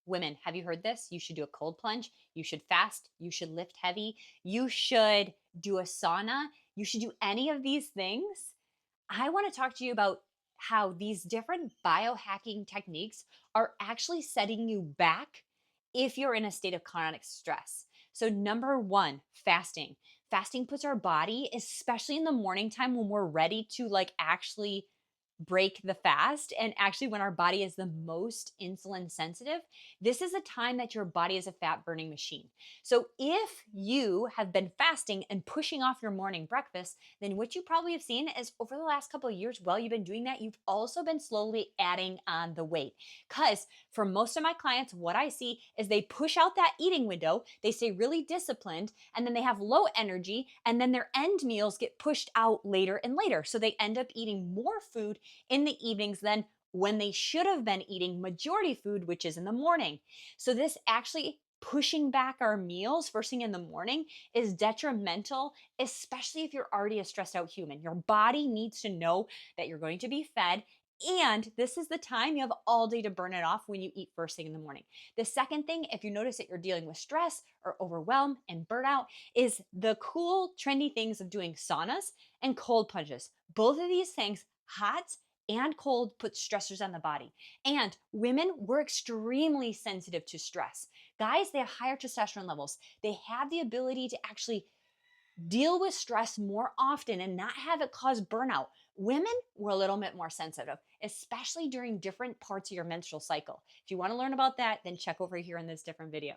Women, have you heard this? You should do a cold plunge. You should fast. You should lift heavy. You should do a sauna. You should do any of these things. I want to talk to you about how these different biohacking techniques are actually setting you back if you're in a state of chronic stress. So, number one, fasting. Fasting puts our body, especially in the morning time when we're ready to actually break the fast and actually when our body is the most insulin sensitive, this is a time that your body is a fat burning machine. So if you have been fasting and pushing off your morning breakfast, then what you probably have seen is over the last couple of years while you've been doing that, you've also been slowly adding on the weight. Cuz for most of my clients, what I see is they push out that eating window, they stay really disciplined, and then they have low energy, and then their end meals get pushed out later and later. So they end up eating more food in the evenings than when they should have been eating majority food, which is in the morning. So, this actually pushing back our meals first thing in the morning is detrimental, especially if you're already a stressed out human. Your body needs to know that you're going to be fed. And this is the time you have all day to burn it off when you eat first thing in the morning. The second thing, if you notice that you're dealing with stress or overwhelm and burnout, is the cool, trendy things of doing saunas and cold plunges. Both of these things, hot and cold, put stressors on the body. And women, we're extremely sensitive to stress. Guys, they have higher testosterone levels. They have the ability to actually deal with stress more often and not have it cause burnout. Women, we're a little bit more sensitive, especially during different parts of your menstrual cycle. If you want to learn about that, then check over here in this different video.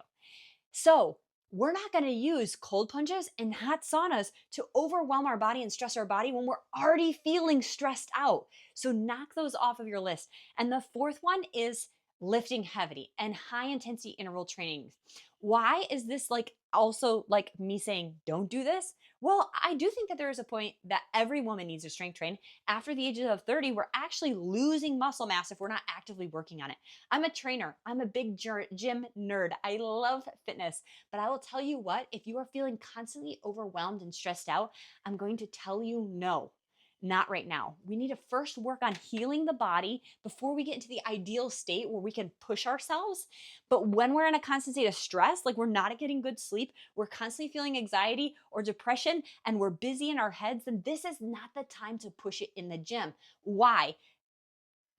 So, we're not going to use cold plunges and hot saunas to overwhelm our body and stress our body when we're already feeling stressed out. So, knock those off of your list. And the fourth one is lifting heavy and high intensity interval training. Why is this also like me saying don't do this? Well, I do think that there is a point that every woman needs to strength train. After the age of 30, we're actually losing muscle mass if we're not actively working on it. I'm a trainer. I'm a big gym nerd. I love fitness. But I will tell you what, if you are feeling constantly overwhelmed and stressed out, I'm going to tell you no. Not right now. We need to first work on healing the body before we get into the ideal state where we can push ourselves. But when we're in a constant state of stress, like we're not getting good sleep, we're constantly feeling anxiety or depression, and we're busy in our heads, then this is not the time to push it in the gym. Why?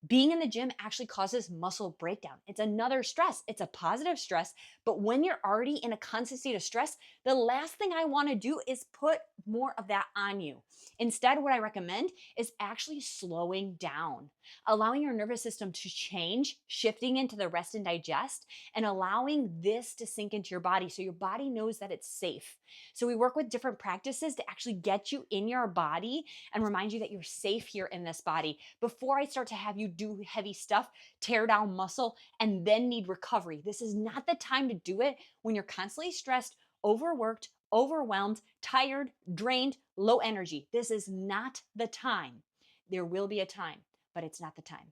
Being in the gym actually causes muscle breakdown. It's another stress. It's a positive stress. But when you're already in a constant state of stress, the last thing I want to do is put more of that on you. Instead, what I recommend is actually slowing down, allowing your nervous system to change, shifting into the rest and digest, and allowing this to sink into your body so your body knows that it's safe. So we work with different practices to actually get you in your body and remind you that you're safe here in this body before I start to have you do heavy stuff, tear down muscle, and then need recovery. This is not the time to do it when you're constantly stressed, overworked, overwhelmed, tired, drained, low energy. This is not the time. There will be a time, but it's not the time.